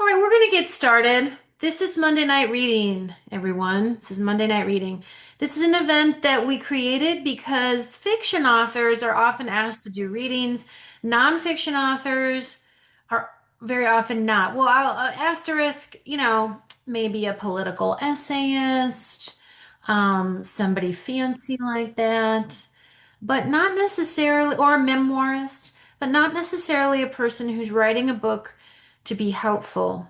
All right, we're going to get started. This is Monday Night Reading, everyone. This is Monday Night Reading. This is an event that we created because fiction authors are often asked to do readings. Nonfiction authors are very often not. Well, I'll asterisk, maybe a political essayist, somebody fancy like that, but not necessarily, or a memoirist, but not necessarily a person who's writing a book to be helpful.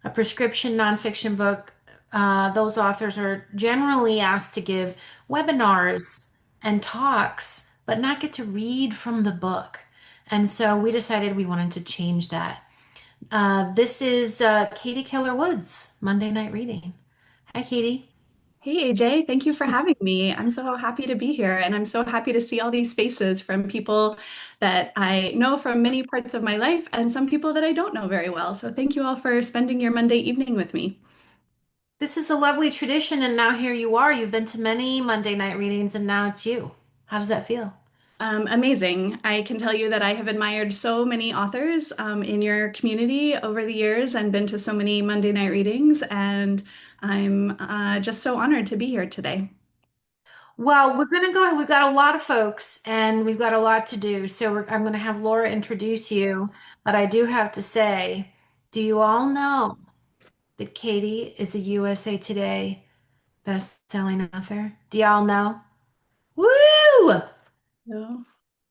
A prescription nonfiction book, those authors are generally asked to give webinars and talks, but not get to read from the book. And so we decided we wanted to change that. This is Katie Keller Woods, Monday Night Reading. Hi, Katie. Hey AJ, thank you for having me. I'm so happy to be here, and I'm so happy to see all these faces from people that I know from many parts of my life and some people that I don't know very well. So thank you all for spending your Monday evening with me. This is a lovely tradition, and now here you are. You've been to many Monday night readings, and now it's you. How does that feel? Amazing. I can tell you that I have admired so many authors in your community over the years and been to so many Monday night readings, and I'm just so honored to be here today. Well, we're going to go. We've got a lot of folks and we've got a lot to do. So I'm going to have Laura introduce you. But I do have to say, do you all know that Katie is a USA Today best-selling author? Do y'all know? Woo! So,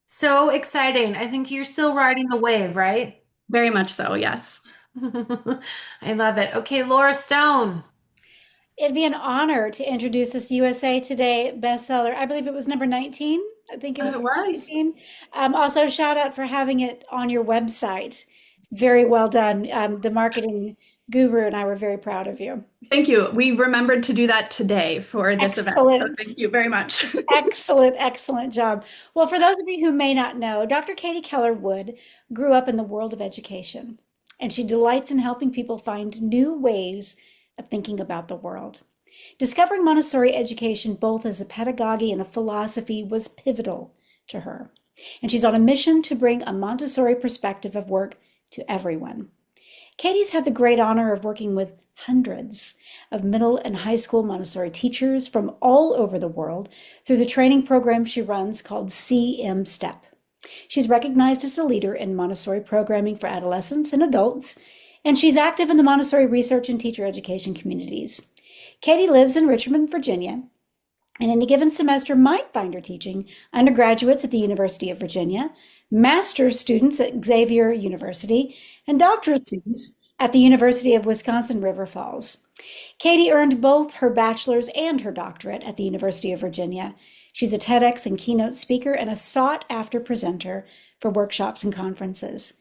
So exciting. I think you're still riding the wave, right? very much so, yes. I love it. Okay, Laura Stone. It'd be an honor to introduce this USA Today bestseller. I believe it was number 19. I think it was It was. 19. Also, shout out for having it on your website. Very well done. The marketing guru and I were very proud of you. Thank you. We remembered to do that today for this event. So Excellent. thank you very much. Excellent, excellent job. Well, for those of you who may not know, Dr. Katie Keller Wood grew up in the world of education, and she delights in helping people find new ways of thinking about the world. Discovering Montessori education both as a pedagogy and a philosophy was pivotal to her. And she's on a mission to bring a Montessori perspective of work to everyone. Katie's had the great honor of working with hundreds of middle and high school Montessori teachers from all over the world through the training program she runs called CM Step. She's recognized as a leader in Montessori programming for adolescents and adults, and she's active in the Montessori research and teacher education communities. Katie lives in Richmond, Virginia, and in a given semester might find her teaching undergraduates at the University of Virginia, master's students at Xavier University, and doctoral students at the University of Wisconsin River Falls. Katie earned both her bachelor's and her doctorate at the University of Virginia. She's a TEDx and keynote speaker and a sought-after presenter for workshops and conferences.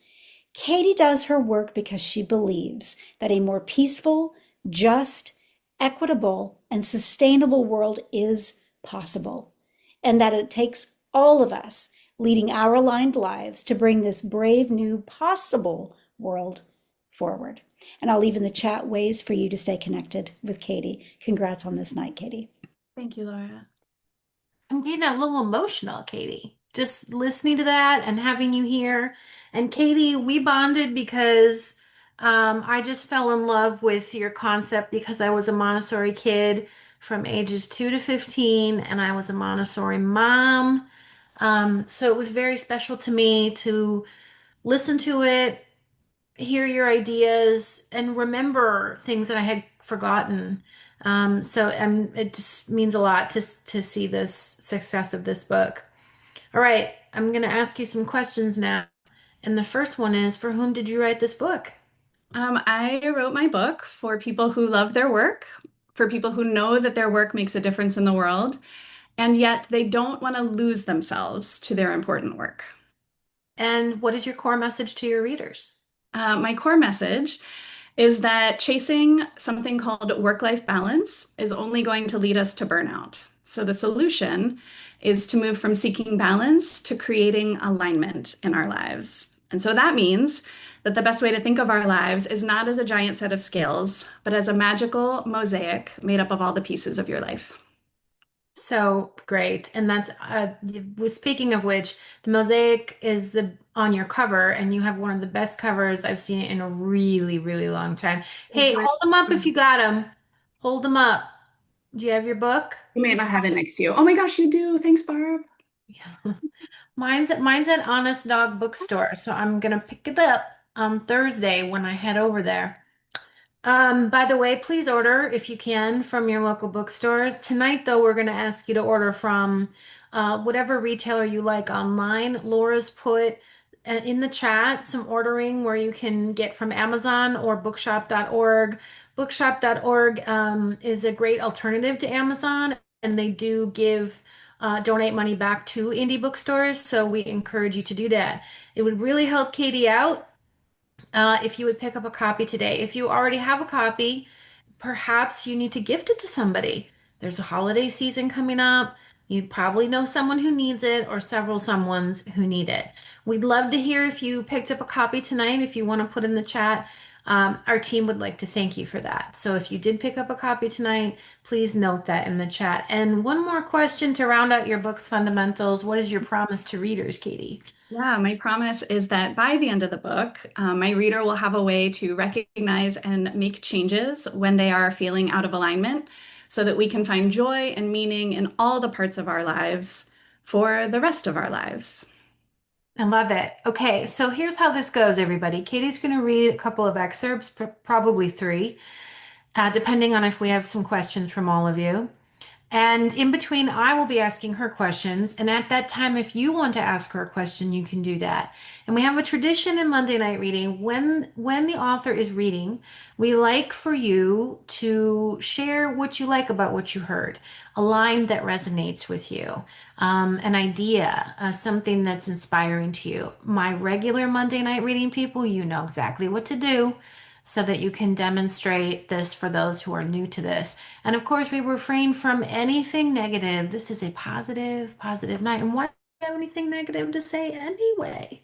Katie does her work because she believes that a more peaceful, just, equitable, and sustainable world is possible, and that it takes all of us leading our aligned lives to bring this brave new possible world forward. And I'll leave in the chat ways for you to stay connected with Katie. Congrats on this night, Katie. Thank you, Laura. I'm getting a little emotional, Katie, just listening to that and having you here. And Katie, we bonded because I just fell in love with your concept because I was a Montessori kid from ages 2 to 15, and I was a Montessori mom. So it was very special to me to listen to it, hear your ideas, and remember things that I had forgotten. It just means a lot to see this success of this book. All right, I'm going to ask you some questions now. And the first one is, for whom did you write this book? I wrote my book for people who love their work, for people who know that their work makes a difference in the world, and yet they don't want to lose themselves to their important work. And what is your core message to your readers? My core message is that chasing something called work-life balance is only going to lead us to burnout. So the solution is to move from seeking balance to creating alignment in our lives. And so that means that the best way to think of our lives is not as a giant set of scales, but as a magical mosaic made up of all the pieces of your life. So great. And that's speaking of which, the mosaic is the on your cover, and you have one of the best covers I've seen in a really, really long time. Thank Hey, you. hold them up if you got them. Hold them up. Do you have your book? You may not have it next to you. Oh my gosh, you do. Thanks, Barb. Yeah. Mine's at Honest Dog Bookstore, so I'm gonna pick it up on Thursday when I head over there. By the way, please order if you can from your local bookstores. Tonight, though, we're going to ask you to order from whatever retailer you like online. Laura's put in the chat some ordering where you can get from Amazon or bookshop.org. Bookshop.org is a great alternative to Amazon, and they do give donate money back to indie bookstores. So we encourage you to do that. It would really help Katie out if you would pick up a copy today. If you already have a copy, perhaps you need to gift it to somebody. There's a holiday season coming up. You probably know someone who needs it or several someones who need it. We'd love to hear if you picked up a copy tonight. If you want to put in the chat, our team would like to thank you for that. So if you did pick up a copy tonight, please note that in the chat. And one more question to round out your book's fundamentals. What is your promise to readers, Katie? Yeah, my promise is that by the end of the book, my reader will have a way to recognize and make changes when they are feeling out of alignment so that we can find joy and meaning in all the parts of our lives for the rest of our lives. I love it. Okay, so here's how this goes, everybody. Katie's going to read a couple of excerpts, probably three, depending on if we have some questions from all of you. And in between, I will be asking her questions. And at that time, if you want to ask her a question, you can do that. And we have a tradition in Monday night reading. When the author is reading, we like for you to share what you like about what you heard, a line that resonates with you, an idea, something that's inspiring to you. My regular Monday night reading people, you know exactly what to do so that you can demonstrate this for those who are new to this. And of course, we refrain from anything negative. This is a positive night. And why do you have anything negative to say anyway?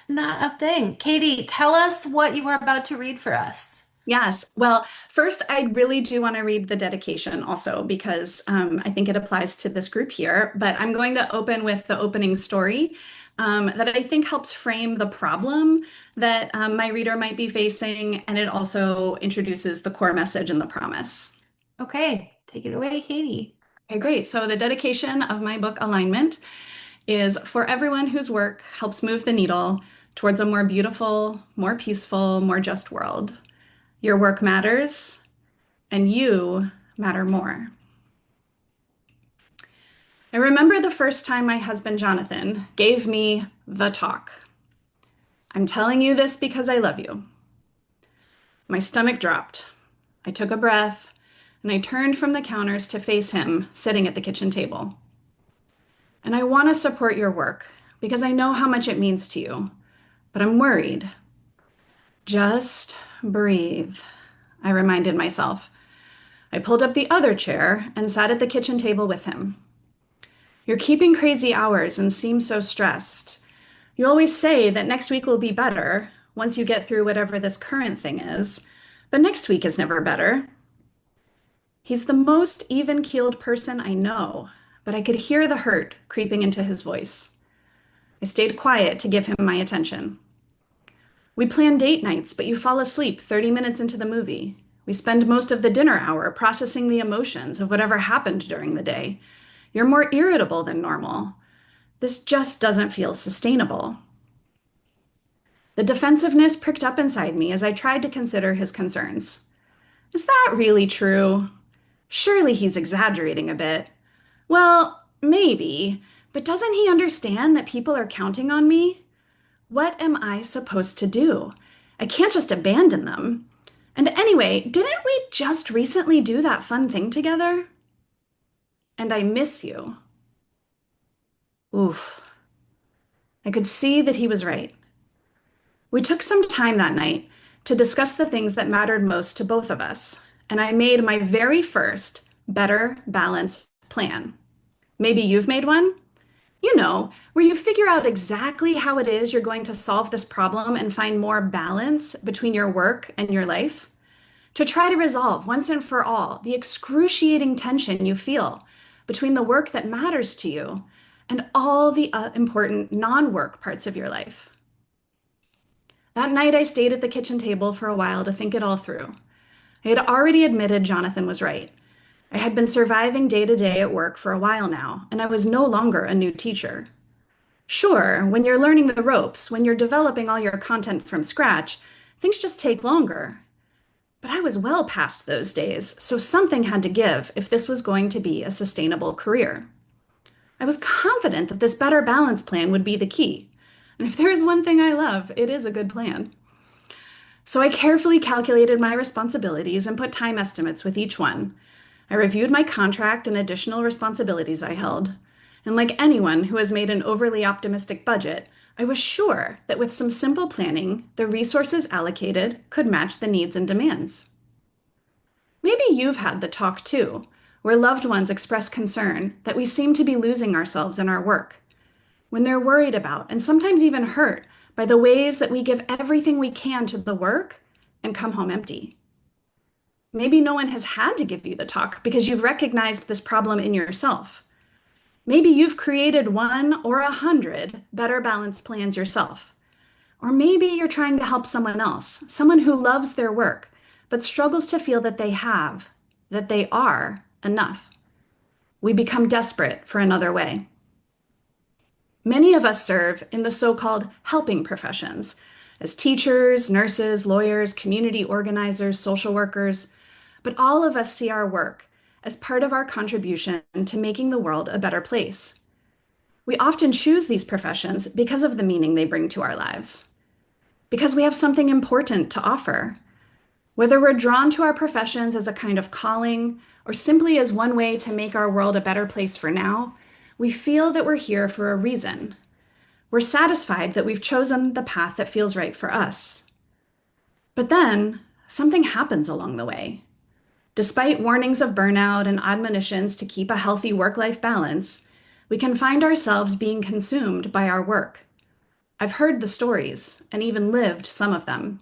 Not a thing. Katie, tell us what you were about to read for us. Yes. Well, first, I really do want to read the dedication also because I think it applies to this group here. But I'm going to open with the opening story that I think helps frame the problem that my reader might be facing, and it also introduces the core message and the promise. Okay, take it away, Katie. Okay, great. So the dedication of my book, Alignment, is for everyone whose work helps move the needle towards a more beautiful, more peaceful, more just world. Your work matters, and you matter more. I remember the first time my husband Jonathan gave me the talk. I'm telling you this because I love you. My stomach dropped. I took a breath, and I turned from the counters to face him sitting at the kitchen table. And I want to support your work because I know how much it means to you, but I'm worried. Just breathe, I reminded myself. I pulled up the other chair and sat at the kitchen table with him. You're keeping crazy hours and seem so stressed. You always say that next week will be better once you get through whatever this current thing is, but next week is never better. He's the most even-keeled person I know, but I could hear the hurt creeping into his voice. I stayed quiet to give him my attention. We plan date nights, but you fall asleep 30 minutes into the movie. We spend most of the dinner hour processing the emotions of whatever happened during the day. You're more irritable than normal. This just doesn't feel sustainable. The defensiveness pricked up inside me as I tried to consider his concerns. Is that really true? Surely he's exaggerating a bit. Well, maybe, but doesn't he understand that people are counting on me? What am I supposed to do? I can't just abandon them. And anyway, didn't we just recently do that fun thing together? And I miss you. Oof. I could see that he was right. We took some time that night to discuss the things that mattered most to both of us, and I made my very first better balance plan. Maybe you've made one? You know, where you figure out exactly how it is you're going to solve this problem and find more balance between your work and your life. To try to resolve once and for all the excruciating tension you feel between the work that matters to you and all the important non-work parts of your life. That night, I stayed at the kitchen table for a while to think it all through. I had already admitted Jonathan was right. I had been surviving day to day at work for a while now, and I was no longer a new teacher. Sure, when you're learning the ropes, when you're developing all your content from scratch, things just take longer. But I was well past those days, so something had to give if this was going to be a sustainable career. I was confident that this better balance plan would be the key. And if there is one thing I love, it is a good plan. So I carefully calculated my responsibilities and put time estimates with each one. I reviewed my contract and additional responsibilities I held. And like anyone who has made an overly optimistic budget, I was sure that with some simple planning, the resources allocated could match the needs and demands. Maybe you've had the talk too, where loved ones express concern that we seem to be losing ourselves in our work, when they're worried about and sometimes even hurt by the ways that we give everything we can to the work and come home empty. Maybe no one has had to give you the talk because you've recognized this problem in yourself. Maybe you've created 1 or 100 better balance plans yourself. Or maybe you're trying to help someone else, someone who loves their work, but struggles to feel that that they are enough. We become desperate for another way. Many of us serve in the so-called helping professions as teachers, nurses, lawyers, community organizers, social workers, but all of us see our work as part of our contribution to making the world a better place. We often choose these professions because of the meaning they bring to our lives, because we have something important to offer. Whether we're drawn to our professions as a kind of calling or simply as one way to make our world a better place for now, we feel that we're here for a reason. We're satisfied that we've chosen the path that feels right for us. But then something happens along the way. Despite warnings of burnout and admonitions to keep a healthy work-life balance, we can find ourselves being consumed by our work. I've heard the stories and even lived some of them.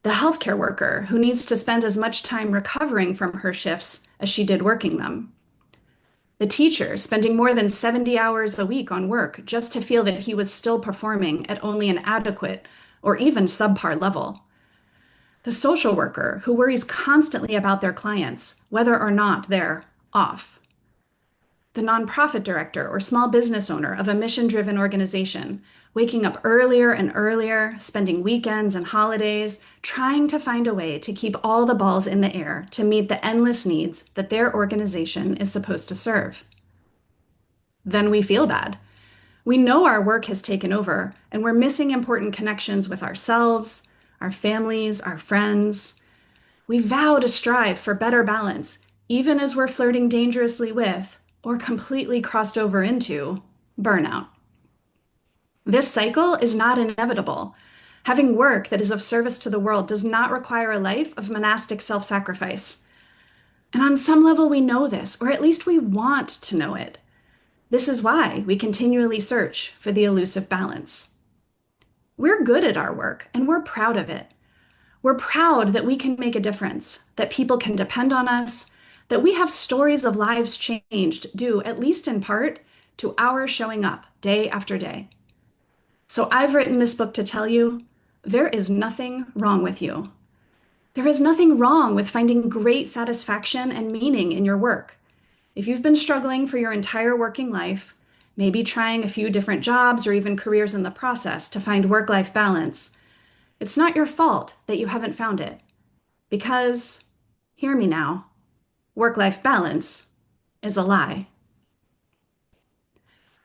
The healthcare worker who needs to spend as much time recovering from her shifts as she did working them. The teacher spending more than 70 hours a week on work just to feel that he was still performing at only an adequate or even subpar level. The social worker who worries constantly about their clients, whether or not they're off. The nonprofit director or small business owner of a mission-driven organization, waking up earlier and earlier, spending weekends and holidays, trying to find a way to keep all the balls in the air to meet the endless needs that their organization is supposed to serve. Then we feel bad. We know our work has taken over and we're missing important connections with ourselves, our families, our friends. We vow to strive for better balance, even as we're flirting dangerously with, or completely crossed over into, burnout. This cycle is not inevitable. Having work that is of service to the world does not require a life of monastic self-sacrifice. And on some level, we know this, or at least we want to know it. This is why we continually search for the elusive balance. We're good at our work, and we're proud of it. We're proud that we can make a difference, that people can depend on us, that we have stories of lives changed due, at least in part, to our showing up day after day. So I've written this book to tell you, there is nothing wrong with you. There is nothing wrong with finding great satisfaction and meaning in your work. If you've been struggling for your entire working life, maybe trying a few different jobs or even careers in the process to find work-life balance, it's not your fault that you haven't found it. Because, hear me now, work-life balance is a lie.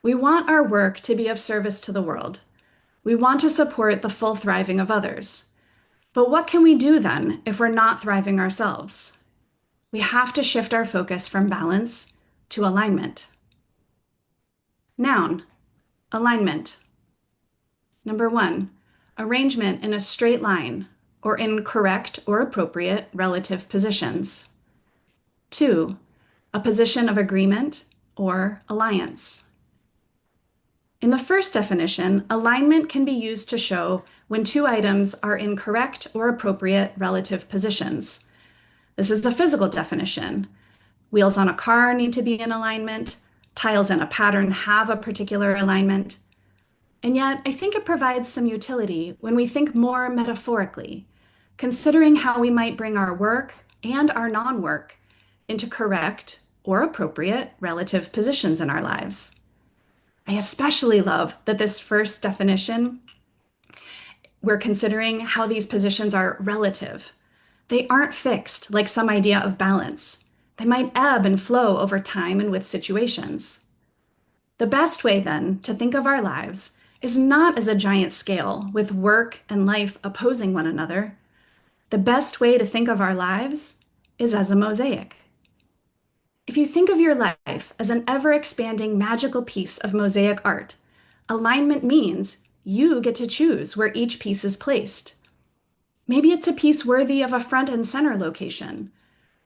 We want our work to be of service to the world. We want to support the full thriving of others. But what can we do then if we're not thriving ourselves? We have to shift our focus from balance to alignment. Noun, alignment. Number 1, arrangement in a straight line or in correct or appropriate relative positions. 2, a position of agreement or alliance. In the first definition, alignment can be used to show when two items are in correct or appropriate relative positions. This is a physical definition. Wheels on a car need to be in alignment. Tiles in a pattern have a particular alignment. And yet, I think it provides some utility when we think more metaphorically, considering how we might bring our work and our non work into correct or appropriate relative positions in our lives. I especially love that this first definition, we're considering how these positions are relative. They aren't fixed like some idea of balance. They might ebb and flow over time and with situations. The best way, then, to think of our lives is not as a giant scale with work and life opposing one another. The best way to think of our lives is as a mosaic. If you think of your life as an ever expanding magical piece of mosaic art, alignment means you get to choose where each piece is placed. Maybe it's a piece worthy of a front and center location,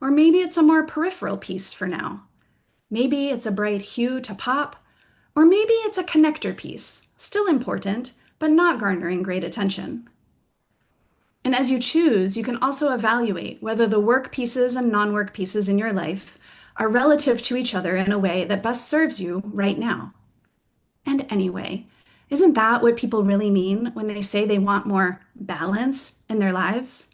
or maybe it's a more peripheral piece for now. Maybe it's a bright hue to pop, or maybe it's a connector piece, still important, but not garnering great attention. And as you choose, you can also evaluate whether the work pieces and non-work pieces in your life are relative to each other in a way that best serves you right now. And anyway, isn't that what people really mean when they say they want more balance in their lives?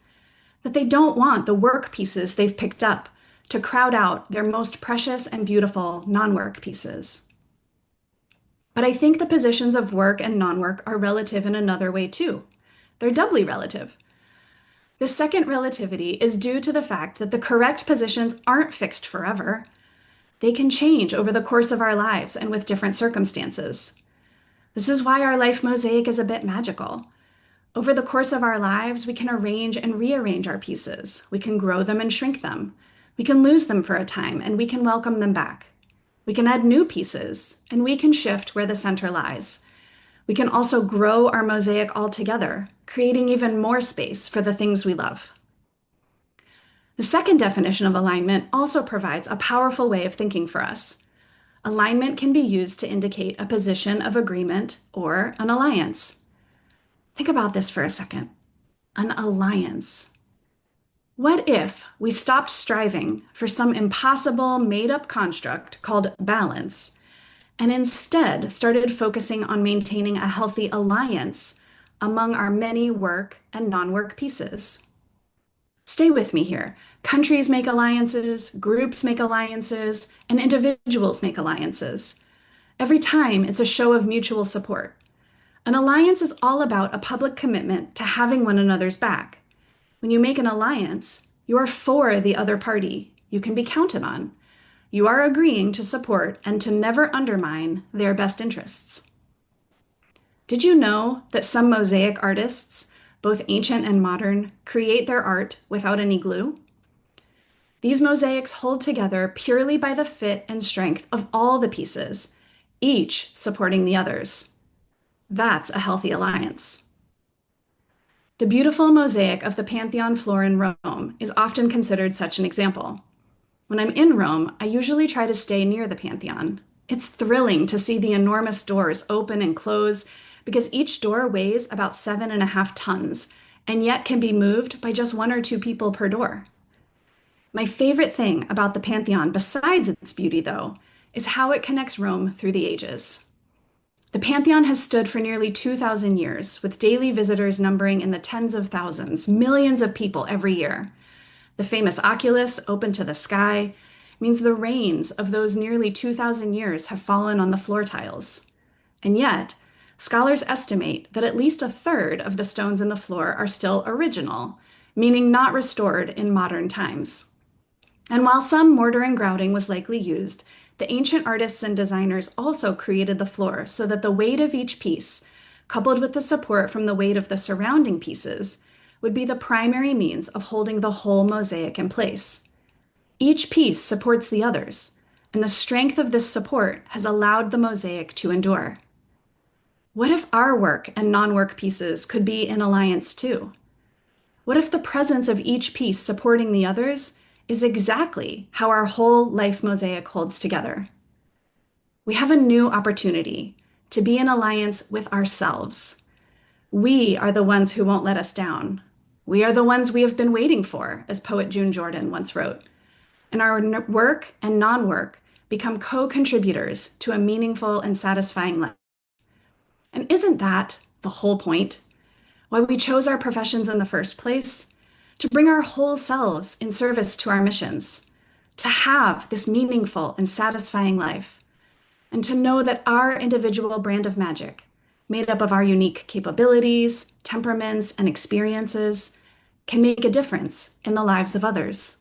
That they don't want the work pieces they've picked up to crowd out their most precious and beautiful non-work pieces. But I think the positions of work and non-work are relative in another way too. They're doubly relative. The second relativity is due to the fact that the correct positions aren't fixed forever. They can change over the course of our lives and with different circumstances. This is why our life mosaic is a bit magical. Over the course of our lives, we can arrange and rearrange our pieces. We can grow them and shrink them. We can lose them for a time, and we can welcome them back. We can add new pieces, and we can shift where the center lies. We can also grow our mosaic altogether, creating even more space for the things we love. The second definition of alignment also provides a powerful way of thinking for us. Alignment can be used to indicate a position of agreement or an alliance. Think about this for a second. An alliance. What if we stopped striving for some impossible made-up construct called balance and instead started focusing on maintaining a healthy alliance among our many work and non-work pieces? Stay with me here. Countries make alliances, groups make alliances, and individuals make alliances. Every time it's a show of mutual support. An alliance is all about a public commitment to having one another's back. When you make an alliance, you are for the other party. You can be counted on. You are agreeing to support and to never undermine their best interests. Did you know that some mosaic artists, both ancient and modern, create their art without any glue? These mosaics hold together purely by the fit and strength of all the pieces, each supporting the others. That's a healthy alliance. The beautiful mosaic of the Pantheon floor in Rome is often considered such an example. When I'm in Rome, I usually try to stay near the Pantheon. It's thrilling to see the enormous doors open and close because each door weighs about 7.5 tons and yet can be moved by just 1 or 2 people per door. My favorite thing about the Pantheon, besides its beauty though, is how it connects Rome through the ages. The Pantheon has stood for nearly 2,000 years, with daily visitors numbering in the tens of thousands, millions of people every year. The famous oculus, open to the sky, means the rains of those nearly 2,000 years have fallen on the floor tiles. And yet, scholars estimate that at least a third of the stones in the floor are still original, meaning not restored in modern times. And while some mortar and grouting was likely used, the ancient artists and designers also created the floor so that the weight of each piece, coupled with the support from the weight of the surrounding pieces, would be the primary means of holding the whole mosaic in place. Each piece supports the others, and the strength of this support has allowed the mosaic to endure. What if our work and non-work pieces could be in alliance too? What if the presence of each piece supporting the others is exactly how our whole life mosaic holds together? We have a new opportunity to be in alliance with ourselves. We are the ones who won't let us down. We are the ones we have been waiting for, as poet June Jordan once wrote. and our work and non-work become co-contributors to a meaningful and satisfying life. And isn't that the whole point? Why we chose our professions in the first place? To bring our whole selves in service to our missions, to have this meaningful and satisfying life, and to know that our individual brand of magic, made up of our unique capabilities, temperaments, and experiences, can make a difference in the lives of others.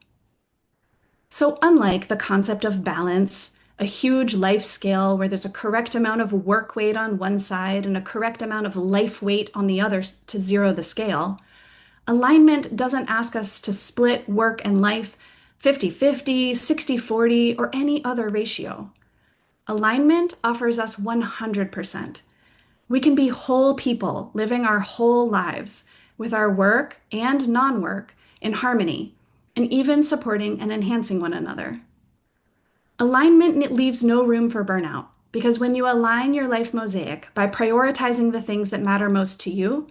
So, unlike the concept of balance, a huge life scale where there's a correct amount of work weight on one side and a correct amount of life weight on the other to zero the scale, alignment doesn't ask us to split work and life 50-50, 60-40, or any other ratio. Alignment offers us 100%. We can be whole people living our whole lives with our work and non work in harmony and even supporting and enhancing one another. Alignment leaves no room for burnout because when you align your life mosaic by prioritizing the things that matter most to you,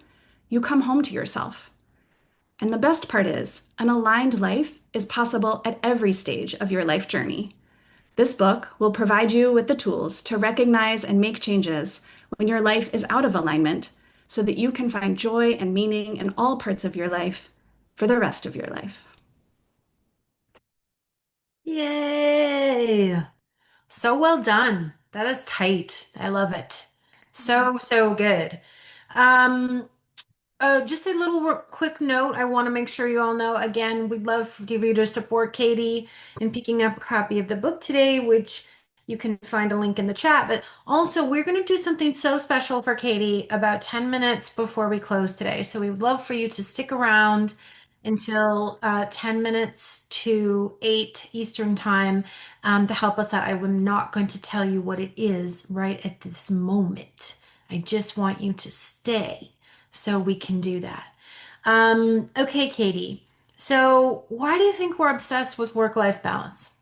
you come home to yourself. And the best part is, an aligned life is possible at every stage of your life journey. This book will provide you with the tools to recognize and make changes when your life is out of alignment so that you can find joy and meaning in all parts of your life for the rest of your life. Yay! So well done. That is tight. I love it. So, so good. Um, just a little quick note. I want to make sure you all know again, we'd love for you to support Katie in picking up a copy of the book today, which you can find a link in the chat. But also, we're going to do something so special for Katie about 10 minutes before we close today. So we would love for you to stick around until 10 minutes to 8 Eastern time to help us out. I am not going to tell you what it is right at this moment. I just want you to stay so we can do that. Okay, Katie. So, why do you think we're obsessed with work-life balance?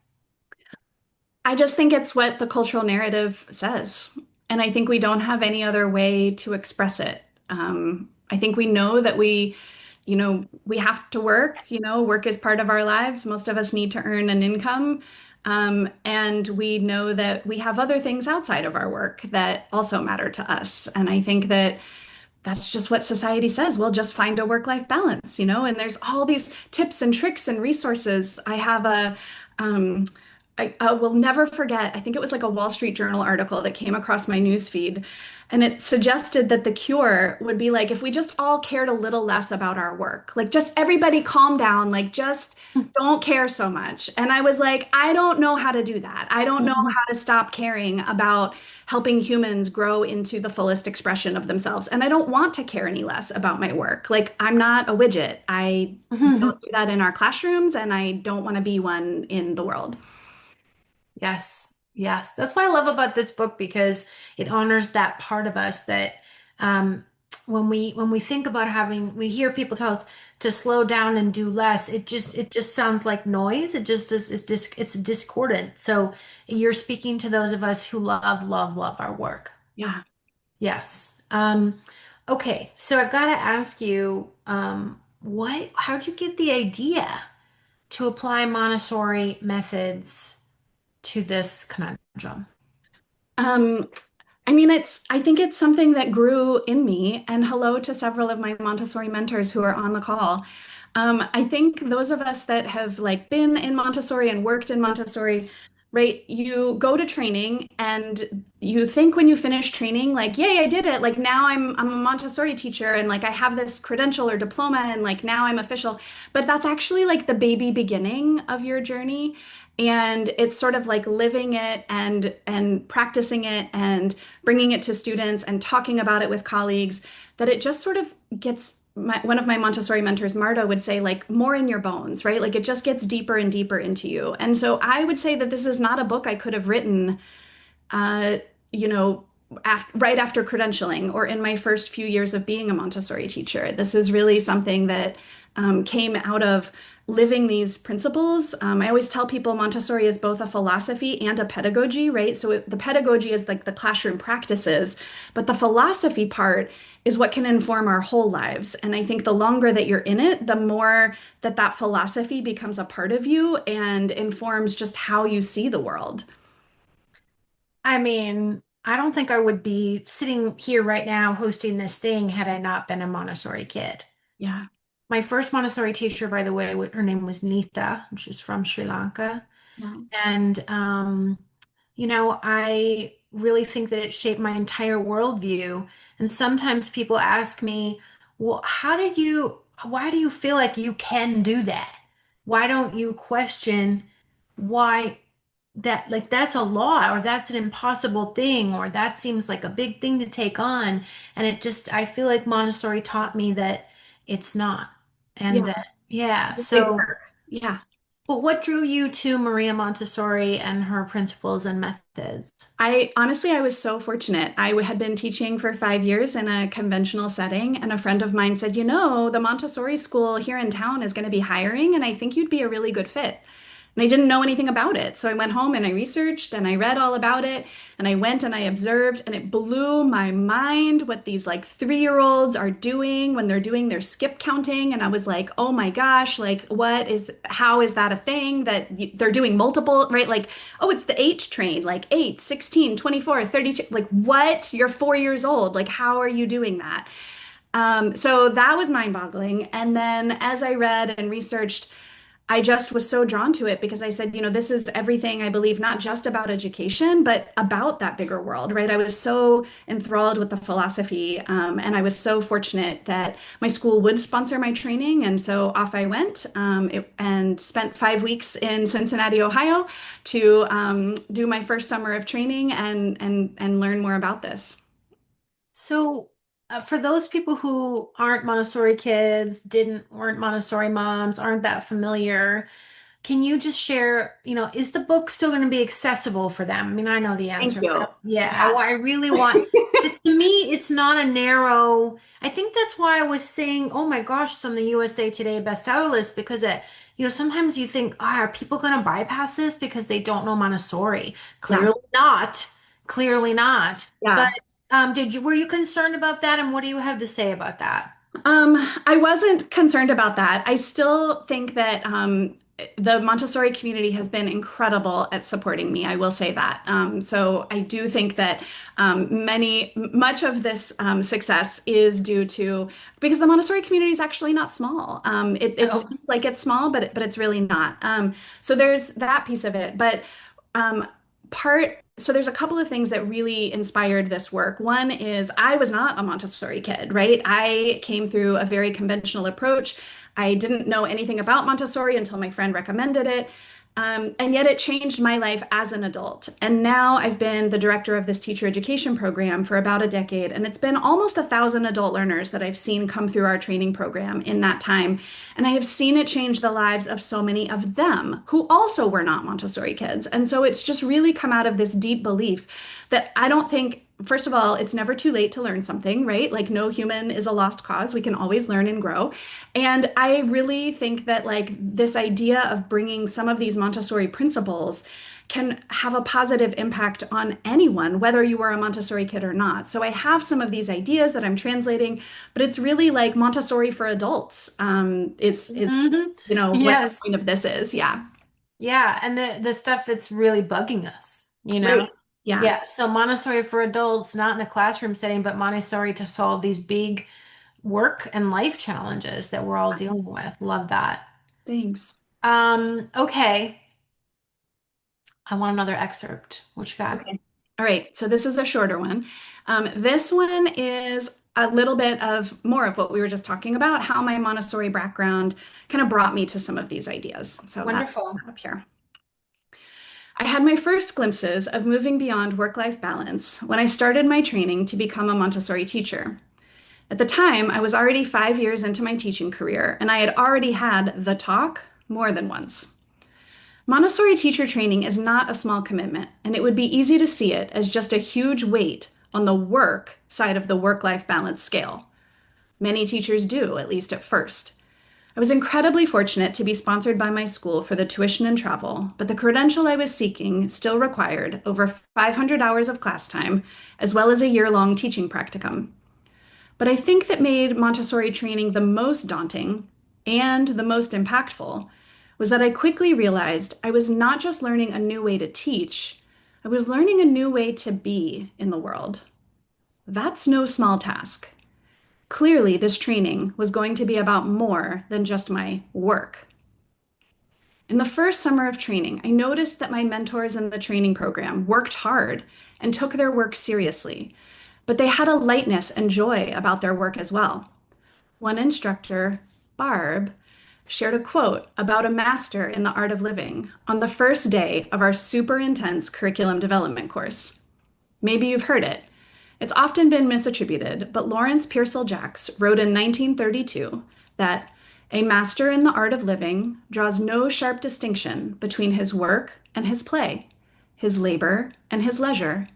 I just think it's what the cultural narrative says. And I think we don't have any other way to express it. I think we know that we have to work, work is part of our lives. Most of us need to earn an income. And we know that we have other things outside of our work that also matter to us. And I think that that's just what society says. We'll just find a work-life balance, and there's all these tips and tricks and resources. Um, I will never forget, I think it was like a Wall Street Journal article that came across my news feed, and it suggested that the cure would be like if we just all cared a little less about our work, like just everybody calm down, like just don't care so much. And I was like, I don't know how to do that. I don't know Mhm. how to stop caring about helping humans grow into the fullest expression of themselves. And I don't want to care any less about my work. Like, I'm not a widget. We don't do that in our classrooms, and I don't want to be one in the world. Yes, yes. That's what I love about this book because it honors that part of us that um, when we think about having, we hear people tell us to slow down and do less. It just sounds like noise. It just is it's discordant. So you're speaking to those of us who love, love, love our work. Yeah. Yes. Okay. So I've got to ask you, how'd you get the idea to apply Montessori methods to this conundrum? Um, I think it's something that grew in me, and hello to several of my Montessori mentors who are on the call. I think those of us that have like been in Montessori and worked in Montessori, right? You go to training and you think when you finish training, like, yay, I did it. Like now I'm a Montessori teacher and like I have this credential or diploma and like now I'm official. But that's actually like the baby beginning of your journey. And it's sort of like living it and practicing it and bringing it to students and talking about it with colleagues, that it just sort of gets one of my Montessori mentors, Marta, would say, like, more in your bones, right? Like it just gets deeper and deeper into you. And so I would say that this is not a book I could have written, uh, you know, right after credentialing or in my first few years of being a Montessori teacher. This is really something that came out of living these principles. I always tell people Montessori is both a philosophy and a pedagogy, right? So the pedagogy is like the classroom practices, but the philosophy part is what can inform our whole lives. And I think the longer that you're in it, the more that that philosophy becomes a part of you and informs just how you see the world. I mean, I don't think I would be sitting here right now hosting this thing had I not been a Montessori kid. Yeah. My first Montessori teacher, by the way, her name was Nita, and she's from Sri Lanka. Wow. And, I really think that it shaped my entire worldview. And sometimes people ask me, well, why do you feel like you can do that? Why don't you question why like that's a law or that's an impossible thing or that seems like a big thing to take on? And I feel like Montessori taught me that it's not. And Yeah. that, yeah. They So, work. Yeah. but what drew you to Maria Montessori and her principles and methods? I honestly, I was so fortunate. Had been teaching for 5 years in a conventional setting, and a friend of mine said, the Montessori school here in town is going to be hiring, and I think you'd be a really good fit. And I didn't know anything about it. So I went home and I researched and I read all about it. And I went and I observed, and it blew my mind what these like 3-year-olds are doing when they're doing their skip counting. And I was like, oh my gosh, like, how is that a thing that they're doing multiple, right? Like, oh, it's the H train, like 8, 16, 24, 32. Like, what? You're 4 years old. Like, how are you doing that? So that was mind-boggling. And then as I read and researched, I just was so drawn to it because I said, this is everything I believe, not just about education, but about that bigger world, right? I was so enthralled with the philosophy, and I was so fortunate that my school would sponsor my training. And so off I went, and spent 5 weeks in Cincinnati, Ohio to do my first summer of training and learn more about this. So, for those people who aren't Montessori kids, weren't Montessori moms, aren't that familiar, can you just share, is the book still going to be accessible for them? I mean, I know the Thank answer, but you. yeah, Yeah. I really want, because to me, it's not a narrow, I think that's why I was saying, oh my gosh, it's on the USA Today bestseller list because sometimes you think, are people going to bypass this because they don't know Montessori? Yeah. Clearly not. Clearly not. But Yeah. were you concerned about that? And what do you have to say about that? I wasn't concerned about that. I still think that the Montessori community has been incredible at supporting me. I will say that. So I do think that much of this success is due to because the Montessori community is actually not small. It Oh, seems like it's small, but it's really not. So there's that piece of it, but um, so there's a couple of things that really inspired this work. One is I was not a Montessori kid, right? I came through a very conventional approach. I didn't know anything about Montessori until my friend recommended it. And yet it changed my life as an adult. And now I've been the director of this teacher education program for about a decade. And it's been almost 1,000 adult learners that I've seen come through our training program in that time. And I have seen it change the lives of so many of them who also were not Montessori kids. And so it's just really come out of this deep belief that I don't think, first of all, it's never too late to learn something, right? Like no human is a lost cause. We can always learn and grow. And I really think that like this idea of bringing some of these Montessori principles can have a positive impact on anyone, whether you were a Montessori kid or not. So I have some of these ideas that I'm translating, but it's really like Montessori for adults. Is hmm what the yes. point of this is. Yeah. Yeah, and the stuff that's really bugging us, you know? Right. Yeah. Yeah, so Montessori for adults, not in a classroom setting, but Montessori to solve these big work and life challenges that we're all dealing with. Love that. Thanks. Okay. I want another excerpt. What you got? Okay. All right. So this is a shorter one. This one is a little bit of more of what we were just talking about, how my Montessori background kind of brought me to some of these ideas. So that's Wonderful. up here. I had my first glimpses of moving beyond work-life balance when I started my training to become a Montessori teacher. At the time, I was already 5 years into my teaching career, and I had already had the talk more than once. Montessori teacher training is not a small commitment, and it would be easy to see it as just a huge weight on the work side of the work-life balance scale. Many teachers do, at least at first. I was incredibly fortunate to be sponsored by my school for the tuition and travel, but the credential I was seeking still required over 500 hours of class time, as well as a year-long teaching practicum. But I think that made Montessori training the most daunting and the most impactful was that I quickly realized I was not just learning a new way to teach, I was learning a new way to be in the world. That's no small task. Clearly, this training was going to be about more than just my work. In the first summer of training, I noticed that my mentors in the training program worked hard and took their work seriously, but they had a lightness and joy about their work as well. One instructor, Barb, shared a quote about a master in the art of living on the first day of our super intense curriculum development course. Maybe you've heard it. It's often been misattributed, but Lawrence Pearsall Jacks wrote in 1932 that a master in the art of living draws no sharp distinction between his work and his play, his labor and his leisure,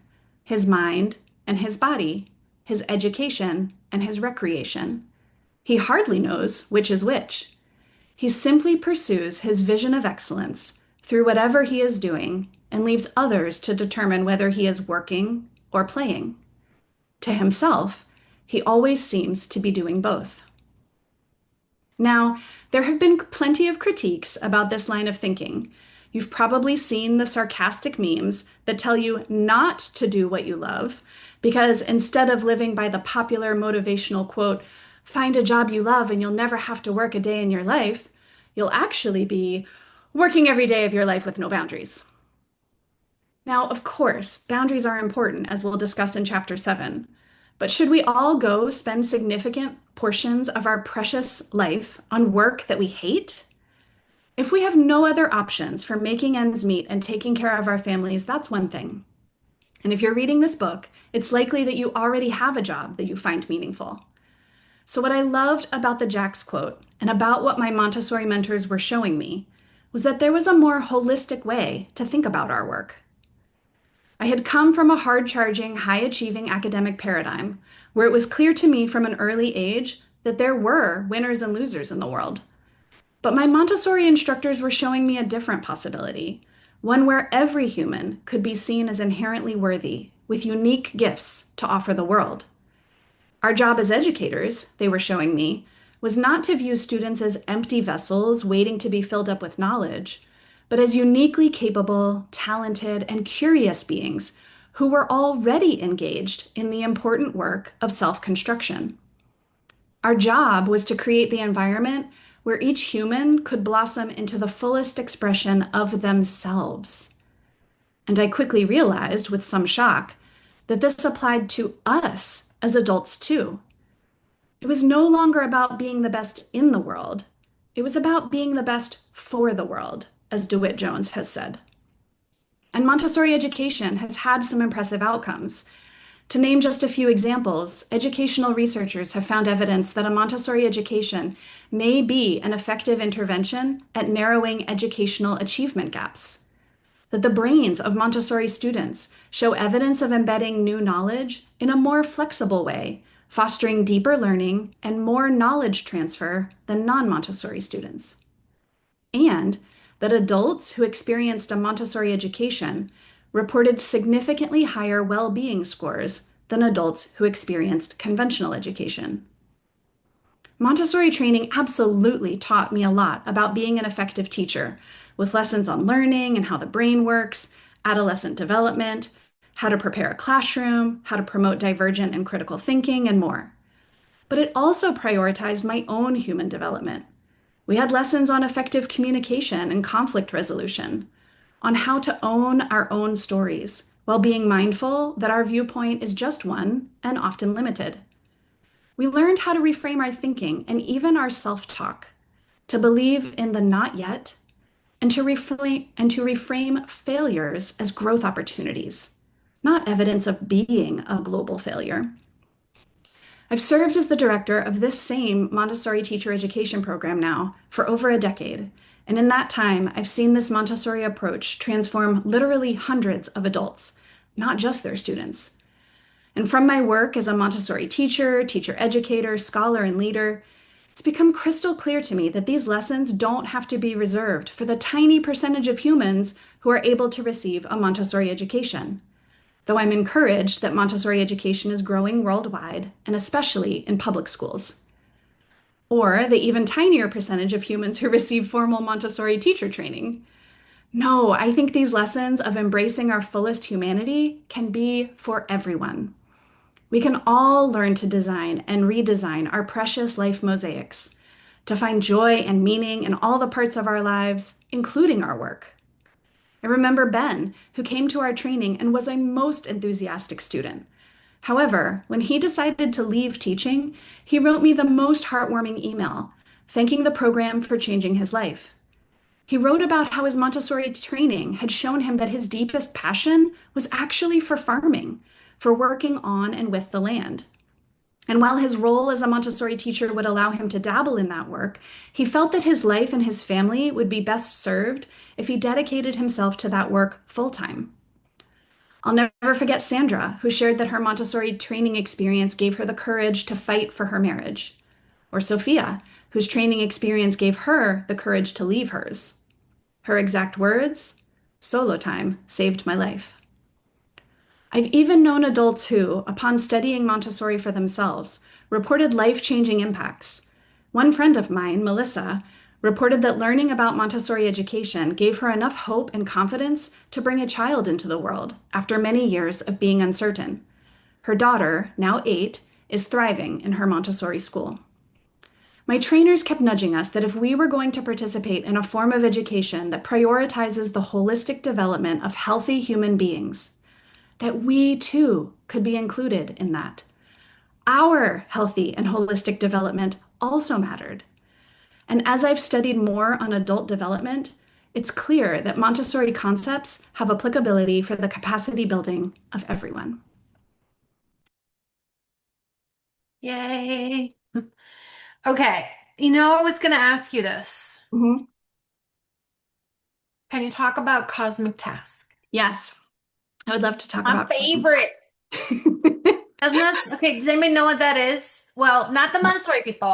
his mind and his body, his education and his recreation. He hardly knows which is which. He simply pursues his vision of excellence through whatever he is doing and leaves others to determine whether he is working or playing. To himself, he always seems to be doing both. Now, there have been plenty of critiques about this line of thinking. You've probably seen the sarcastic memes that tell you not to do what you love, because instead of living by the popular motivational quote, find a job you love and you'll never have to work a day in your life, you'll actually be working every day of your life with no boundaries. Now, of course, boundaries are important, as we'll discuss in Chapter 7. But should we all go spend significant portions of our precious life on work that we hate? If we have no other options for making ends meet and taking care of our families, that's one thing. And if you're reading this book, it's likely that you already have a job that you find meaningful. So, what I loved about the Jacks quote and about what my Montessori mentors were showing me was that there was a more holistic way to think about our work. I had come from a hard-charging, high-achieving academic paradigm where it was clear to me from an early age that there were winners and losers in the world. But my Montessori instructors were showing me a different possibility, one where every human could be seen as inherently worthy, with unique gifts to offer the world. Our job as educators, they were showing me, was not to view students as empty vessels waiting to be filled up with knowledge, but as uniquely capable, talented, and curious beings who were already engaged in the important work of self-construction. Our job was to create the environment where each human could blossom into the fullest expression of themselves. And I quickly realized, with some shock, that this applied to us as adults too. It was no longer about being the best in the world. It was about being the best for the world, as DeWitt Jones has said. And Montessori education has had some impressive outcomes. To name just a few examples, educational researchers have found evidence that a Montessori education may be an effective intervention at narrowing educational achievement gaps. That the brains of Montessori students show evidence of embedding new knowledge in a more flexible way, fostering deeper learning and more knowledge transfer than non-Montessori students. And that adults who experienced a Montessori education reported significantly higher well-being scores than adults who experienced conventional education. Montessori training absolutely taught me a lot about being an effective teacher, with lessons on learning and how the brain works, adolescent development, how to prepare a classroom, how to promote divergent and critical thinking, and more. But it also prioritized my own human development. We had lessons on effective communication and conflict resolution, on how to own our own stories while being mindful that our viewpoint is just one and often limited. We learned how to reframe our thinking and even our self-talk, to believe in the not yet, and to reframe failures as growth opportunities, not evidence of being a global failure. I've served as the director of this same Montessori teacher education program now for over a decade, and in that time, I've seen this Montessori approach transform literally hundreds of adults, not just their students. And from my work as a Montessori teacher, teacher educator, scholar, and leader, It's become crystal clear to me that these lessons don't have to be reserved for the tiny percentage of humans who are able to receive a Montessori education. Though I'm encouraged that Montessori education is growing worldwide, and especially in public schools. Or the even tinier percentage of humans who receive formal Montessori teacher training. No, I think these lessons of embracing our fullest humanity can be for everyone. We can all learn to design and redesign our precious life mosaics, to find joy and meaning in all the parts of our lives, including our work. I remember Ben, who came to our training and was a most enthusiastic student. However, when he decided to leave teaching, he wrote me the most heartwarming email, thanking the program for changing his life. He wrote about how his Montessori training had shown him that his deepest passion was actually for farming, for working on and with the land. And while his role as a Montessori teacher would allow him to dabble in that work, he felt that his life and his family would be best served if he dedicated himself to that work full time. I'll never forget Sandra, who shared that her Montessori training experience gave her the courage to fight for her marriage, or Sophia, whose training experience gave her the courage to leave hers. Her exact words, solo time saved my life. I've even known adults who, upon studying Montessori for themselves, reported life-changing impacts. One friend of mine, Melissa, reported that learning about Montessori education gave her enough hope and confidence to bring a child into the world after many years of being uncertain. Her daughter, now 8, is thriving in her Montessori school. My trainers kept nudging us that if we were going to participate in a form of education that prioritizes the holistic development of healthy human beings, that we too could be included in that. Our healthy and holistic development also mattered. And as I've studied more on adult development, it's clear that Montessori concepts have applicability for the capacity building of everyone. Yay. Okay. I was going to ask you this. Mhm. Can you talk about cosmic task? Yes, I would love to talk My about. favorite. Doesn't that, okay, does anybody know what that is? Well, not the Montessori people.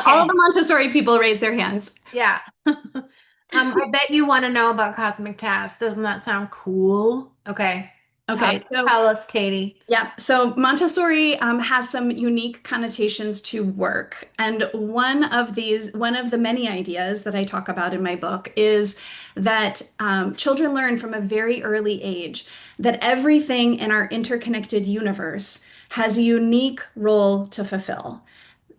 All the Okay. Montessori people raise their hands. Yeah. I bet you want to know about cosmic task. Doesn't that sound cool? Okay. Tell, Okay, so tell us, Katie. yeah, so Montessori has some unique connotations to work. And one of the many ideas that I talk about in my book is that children learn from a very early age that everything in our interconnected universe has a unique role to fulfill.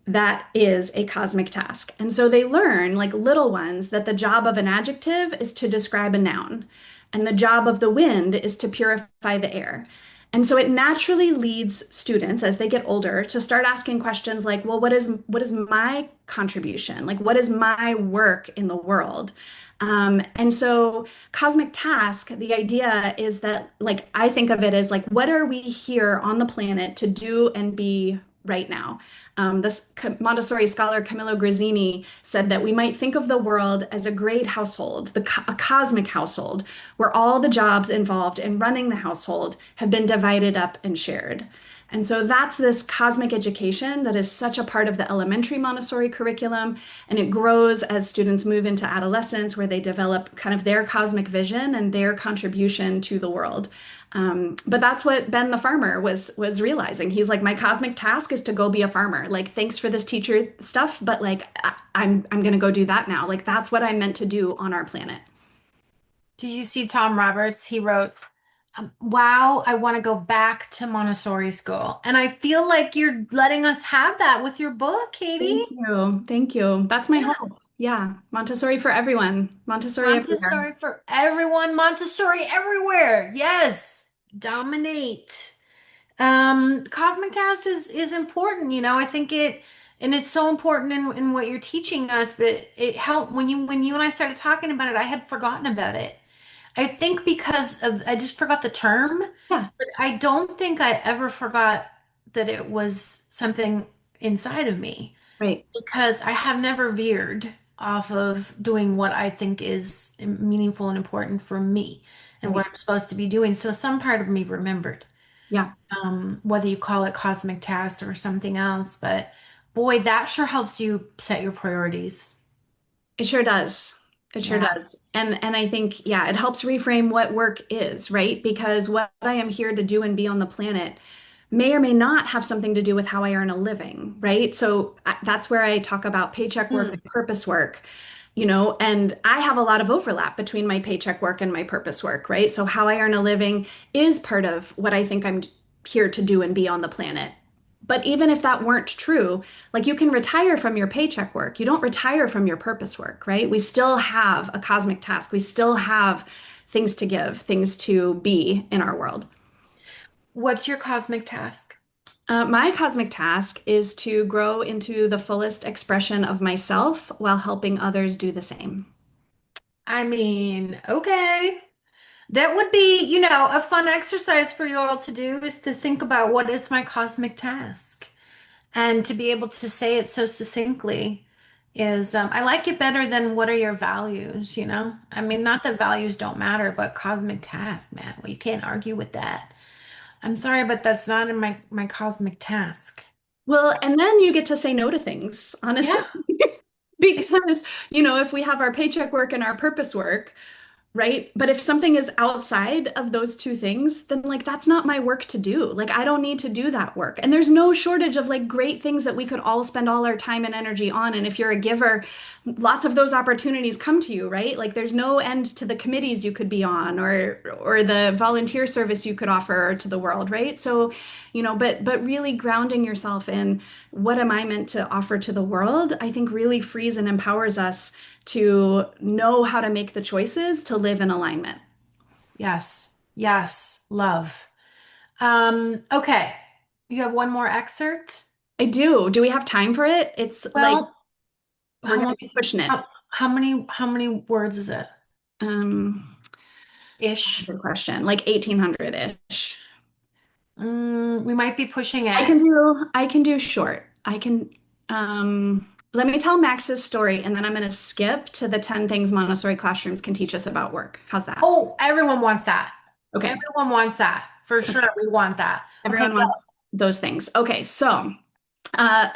That is a cosmic task. And so they learn, like little ones, that the job of an adjective is to describe a noun, and the job of the wind is to purify the air. And so it naturally leads students as they get older to start asking questions like, well, what is my contribution? Like, what is my work in the world? And so cosmic task, the idea is that, like, I think of it as like, what are we here on the planet to do and be right now? This Montessori scholar Camillo Grazzini said that we might think of the world as a great household, a cosmic household, where all the jobs involved in running the household have been divided up and shared. And so that's this cosmic education that is such a part of the elementary Montessori curriculum. And it grows as students move into adolescence, where they develop kind of their cosmic vision and their contribution to the world. But that's what Ben the farmer was realizing. He's like, my cosmic task is to go be a farmer. Like, thanks for this teacher stuff, but like, I'm gonna go do that now. Like, that's what I'm meant to do on our planet. Did you see Tom Roberts? He wrote, wow, I want to go back to Montessori school. And I feel like you're letting us have that with your book, Katie. Thank you. Thank you. That's my Yeah. hope. Yeah. Montessori for everyone. Montessori everywhere. Montessori for everyone, Montessori everywhere. Yes. Dominate. Cosmic task is important, I think and it's so important in what you're teaching us, but it helped when you and I started talking about it, I had forgotten about it. I think because of I just forgot the term, Yeah. but I don't think I ever forgot that it was something inside of me Right. because I have never veered off of doing what I think is meaningful and important for me and Right. what I'm supposed to be doing. So some part of me remembered, Yeah. whether you call it cosmic task or something else, but Boy, that sure helps you set your priorities. It sure does. It sure Yeah. does. And I think, yeah, it helps reframe what work is, right? Because what I am here to do and be on the planet may or may not have something to do with how I earn a living, right? So that's where I talk about paycheck work Hmm. and purpose work, and I have a lot of overlap between my paycheck work and my purpose work, right? So how I earn a living is part of what I think I'm here to do and be on the planet. But even if that weren't true, like you can retire from your paycheck work, you don't retire from your purpose work, right? We still have a cosmic task. We still have things to give, things to be in our world. What's your cosmic task? My cosmic task is to grow into the fullest expression of myself while helping others do the same. I mean, okay. That would be, a fun exercise for you all to do is to think about what is my cosmic task. And to be able to say it so succinctly is, I like it better than what are your values? I mean, not that values don't matter, but cosmic task, man. Well, you can't argue with that. I'm sorry, but that's not in my cosmic task. Well, and then you get to say no to things, honestly. Yeah. Because, if we have our paycheck work and our purpose work, right? But if something is outside of those two things, then like that's not my work to do. Like I don't need to do that work. And there's no shortage of like great things that we could all spend all our time and energy on. And if you're a giver, lots of those opportunities come to you, right? Like there's no end to the committees you could be on or the volunteer service you could offer to the world, right? So, but really grounding yourself in what am I meant to offer to the world, I think really frees and empowers us to know how to make the choices to live in alignment. Yes. Yes. Love. Okay. You have one more excerpt? I do. Do we have time for it? It's like Well, we're how gonna long, be pushing it. how many words is it? Um, Ish. Good question. Like 1800-ish. We might be pushing I it. can do short. Let me tell Max's story and then I'm gonna skip to the 10 things Montessori classrooms can teach us about work. How's that? Oh, everyone wants that. Okay. Everyone wants that. For sure. Okay. We want that. Okay, Everyone go. wants those things. Okay, so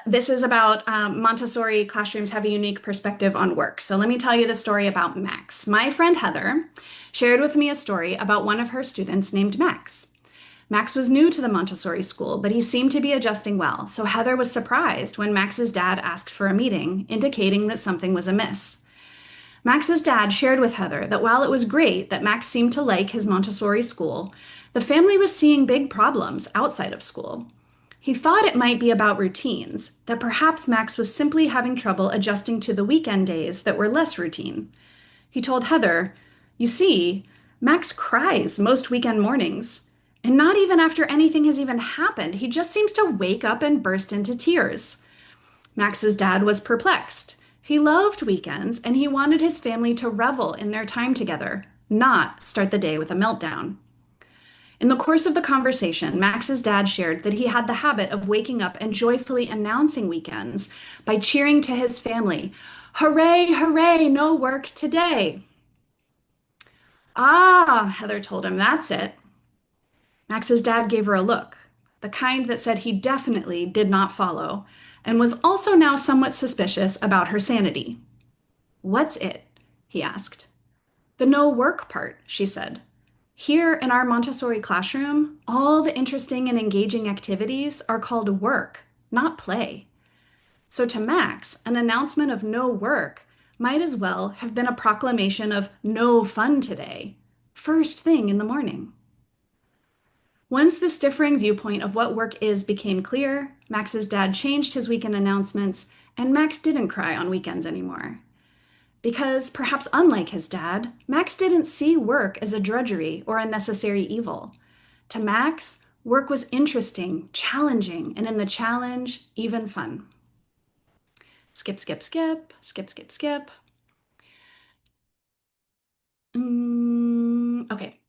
this is about Montessori classrooms have a unique perspective on work. So let me tell you the story about Max. My friend Heather shared with me a story about one of her students named Max. Max was new to the Montessori school, but he seemed to be adjusting well. So Heather was surprised when Max's dad asked for a meeting, indicating that something was amiss. Max's dad shared with Heather that while it was great that Max seemed to like his Montessori school, the family was seeing big problems outside of school. He thought it might be about routines, that perhaps Max was simply having trouble adjusting to the weekend days that were less routine. He told Heather, "You see, Max cries most weekend mornings. And not even after anything has even happened. He just seems to wake up and burst into tears." Max's dad was perplexed. He loved weekends and he wanted his family to revel in their time together, not start the day with a meltdown. In the course of the conversation, Max's dad shared that he had the habit of waking up and joyfully announcing weekends by cheering to his family, "Hooray, hooray, no work today." "Ah," Heather told him, "that's it." Max's dad gave her a look, the kind that said he definitely did not follow, and was also now somewhat suspicious about her sanity. "What's it?" he asked. "The no work part," she said. "Here in our Montessori classroom, all the interesting and engaging activities are called work, not play." So to Max, an announcement of no work might as well have been a proclamation of no fun today, first thing in the morning. Once this differing viewpoint of what work is became clear, Max's dad changed his weekend announcements, and Max didn't cry on weekends anymore. Because, perhaps unlike his dad, Max didn't see work as a drudgery or a necessary evil. To Max, work was interesting, challenging, and in the challenge, even fun. Skip, skip, skip, skip, skip, skip. Okay,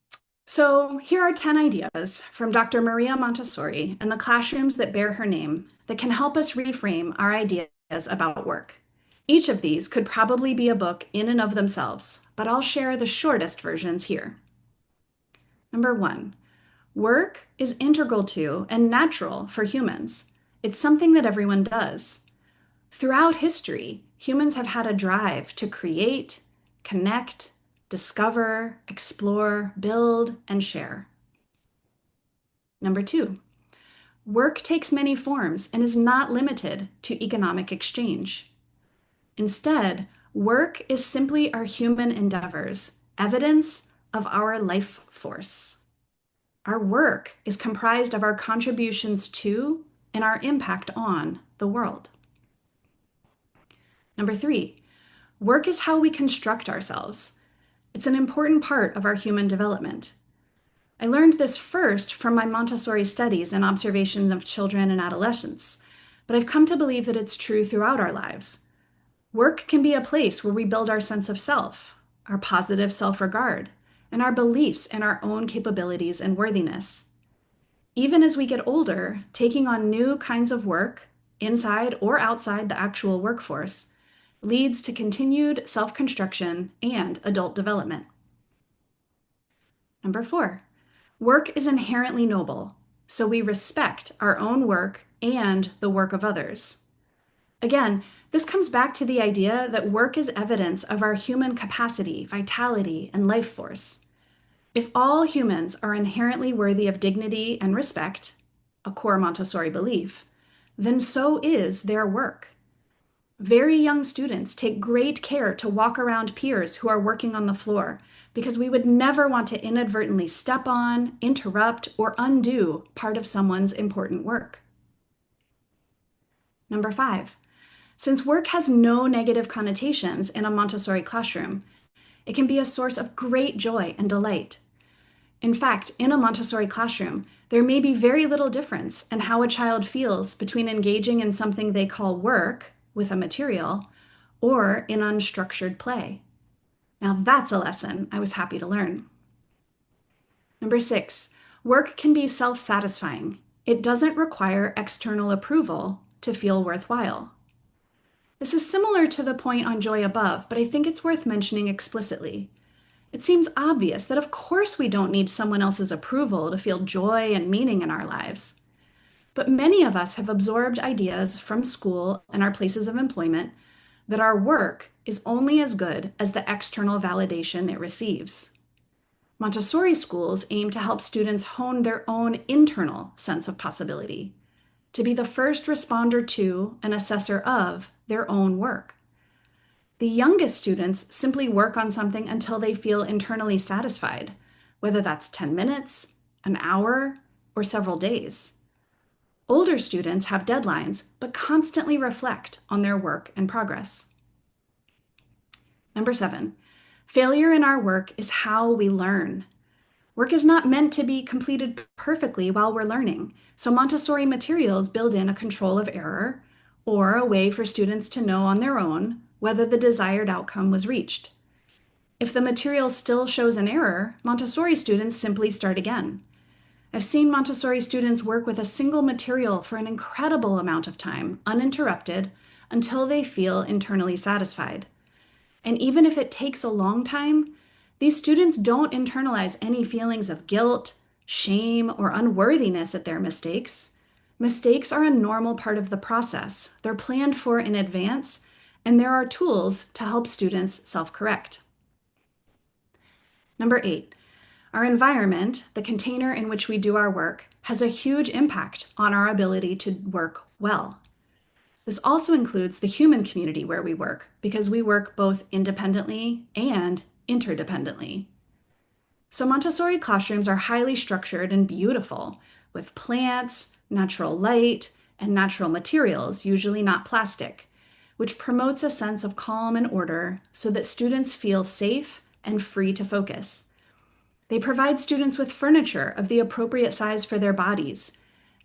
so here are 10 ideas from Dr. Maria Montessori and the classrooms that bear her name that can help us reframe our ideas about work. Each of these could probably be a book in and of themselves, but I'll share the shortest versions here. Number one, work is integral to and natural for humans. It's something that everyone does. Throughout history, humans have had a drive to create, connect, discover, explore, build, and share. Number 2, work takes many forms and is not limited to economic exchange. Instead, work is simply our human endeavors, evidence of our life force. Our work is comprised of our contributions to and our impact on the world. Number 3, work is how we construct ourselves. It's an important part of our human development. I learned this first from my Montessori studies and observations of children and adolescents, but I've come to believe that it's true throughout our lives. Work can be a place where we build our sense of self, our positive self-regard, and our beliefs in our own capabilities and worthiness. Even as we get older, taking on new kinds of work, inside or outside the actual workforce, leads to continued self-construction and adult development. Number 4, work is inherently noble, so we respect our own work and the work of others. Again, this comes back to the idea that work is evidence of our human capacity, vitality, and life force. If all humans are inherently worthy of dignity and respect, a core Montessori belief, then so is their work. Very young students take great care to walk around peers who are working on the floor because we would never want to inadvertently step on, interrupt, or undo part of someone's important work. Number 5, since work has no negative connotations in a Montessori classroom, it can be a source of great joy and delight. In fact, in a Montessori classroom, there may be very little difference in how a child feels between engaging in something they call work with a material or in unstructured play. Now that's a lesson I was happy to learn. Number 6, work can be self-satisfying. It doesn't require external approval to feel worthwhile. This is similar to the point on joy above, but I think it's worth mentioning explicitly. It seems obvious that of course we don't need someone else's approval to feel joy and meaning in our lives. But many of us have absorbed ideas from school and our places of employment that our work is only as good as the external validation it receives. Montessori schools aim to help students hone their own internal sense of possibility, to be the first responder to and assessor of their own work. The youngest students simply work on something until they feel internally satisfied, whether that's 10 minutes, an hour, or several days. Older students have deadlines, but constantly reflect on their work and progress. Number 7, failure in our work is how we learn. Work is not meant to be completed perfectly while we're learning, so Montessori materials build in a control of error or a way for students to know on their own whether the desired outcome was reached. If the material still shows an error, Montessori students simply start again. I've seen Montessori students work with a single material for an incredible amount of time, uninterrupted, until they feel internally satisfied. And even if it takes a long time, these students don't internalize any feelings of guilt, shame, or unworthiness at their mistakes. Mistakes are a normal part of the process. They're planned for in advance, and there are tools to help students self-correct. Number 8, our environment, the container in which we do our work, has a huge impact on our ability to work well. This also includes the human community where we work, because we work both independently and interdependently. So Montessori classrooms are highly structured and beautiful, with plants, natural light, and natural materials, usually not plastic, which promotes a sense of calm and order so that students feel safe and free to focus. They provide students with furniture of the appropriate size for their bodies,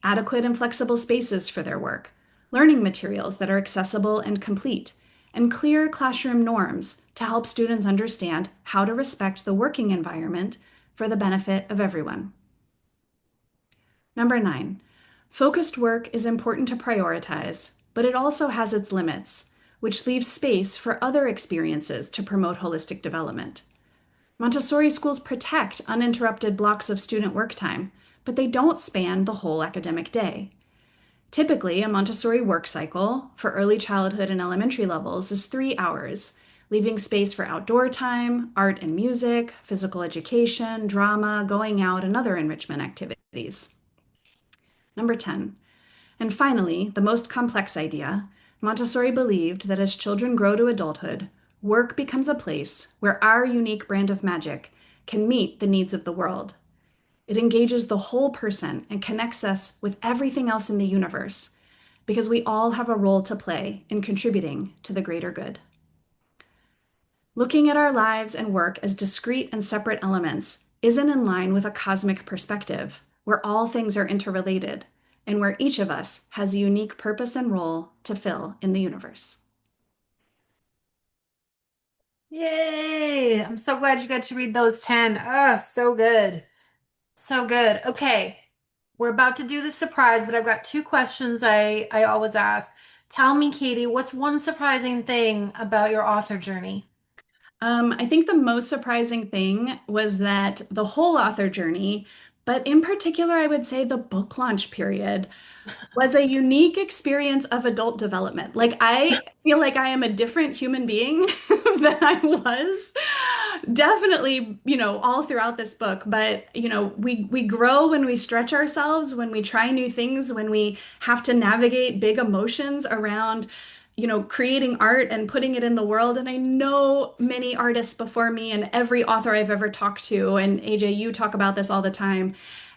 adequate and flexible spaces for their work, learning materials that are accessible and complete, and clear classroom norms to help students understand how to respect the working environment for the benefit of everyone. Number 9, focused work is important to prioritize, but it also has its limits, which leaves space for other experiences to promote holistic development. Montessori schools protect uninterrupted blocks of student work time, but they don't span the whole academic day. Typically, a Montessori work cycle for early childhood and elementary levels is 3 hours, leaving space for outdoor time, art and music, physical education, drama, going out, and other enrichment activities. Number 10. And finally, the most complex idea, Montessori believed that as children grow to adulthood, work becomes a place where our unique brand of magic can meet the needs of the world. It engages the whole person and connects us with everything else in the universe because we all have a role to play in contributing to the greater good. Looking at our lives and work as discrete and separate elements isn't in line with a cosmic perspective where all things are interrelated and where each of us has a unique purpose and role to fill in the universe. Yay! I'm so glad you got to read those 10. Oh, so good. So good. Okay. We're about to do the surprise, but I've got two questions I always ask. Tell me, Katie, what's one surprising thing about your author journey? I think the most surprising thing was that the whole author journey, but in particular, I would say the book launch period, was a unique experience of adult development. Like, I feel like I am a different human being than I was. Definitely, all throughout this book, but we grow when we stretch ourselves, when we try new things, when we have to navigate big emotions around creating art and putting it in the world. And I know many artists before me and every author I've ever talked to, and AJ, you talk about this all the time.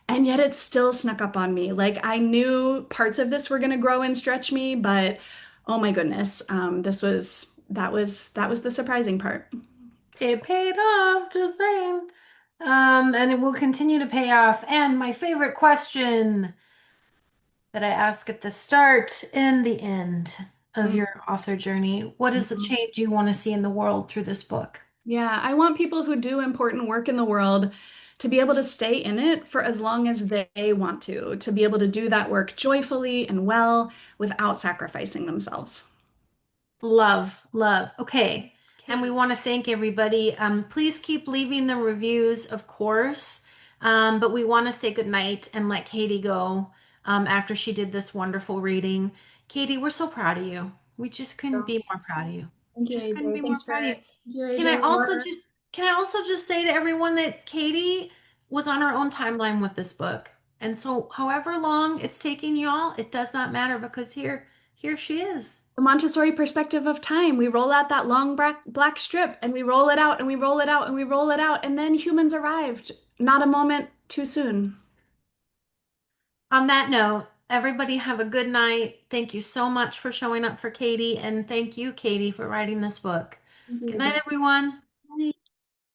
And yet it still snuck up on me. Like I knew parts of this were going to grow and stretch me, but oh my goodness, that was the surprising part. It paid off, just saying. And it will continue to pay off. And my favorite question that I ask at the start and the end of your author journey, what is the Mhm. change you want to see in the world through this book? Yeah, I want people who do important work in the world to be able to stay in it for as long as they want to be able to do that work joyfully and well without sacrificing themselves. Love, love. Okay. And we Okay. want to thank everybody. Please keep leaving the reviews, of course. But we want to say goodnight and let Katie go after she did this wonderful reading. Katie, we're so proud of you. We just couldn't be more proud of you. Thank you, Just couldn't AJ. be more Thanks proud of you. thank you, Can I AJ. also just can I also just say to everyone that Katie was on her own timeline with this book. And so however long it's taking y'all, it does not matter because here she is. The Montessori perspective of time. We roll out that long black strip and we roll it out and we roll it out and we roll it out, and then humans arrived. Not a moment too soon. On that note, everybody have a good night. Thank you so much for showing up for Katie, and thank you, Katie, for writing this book. Thank you, Good night, AJ. everyone.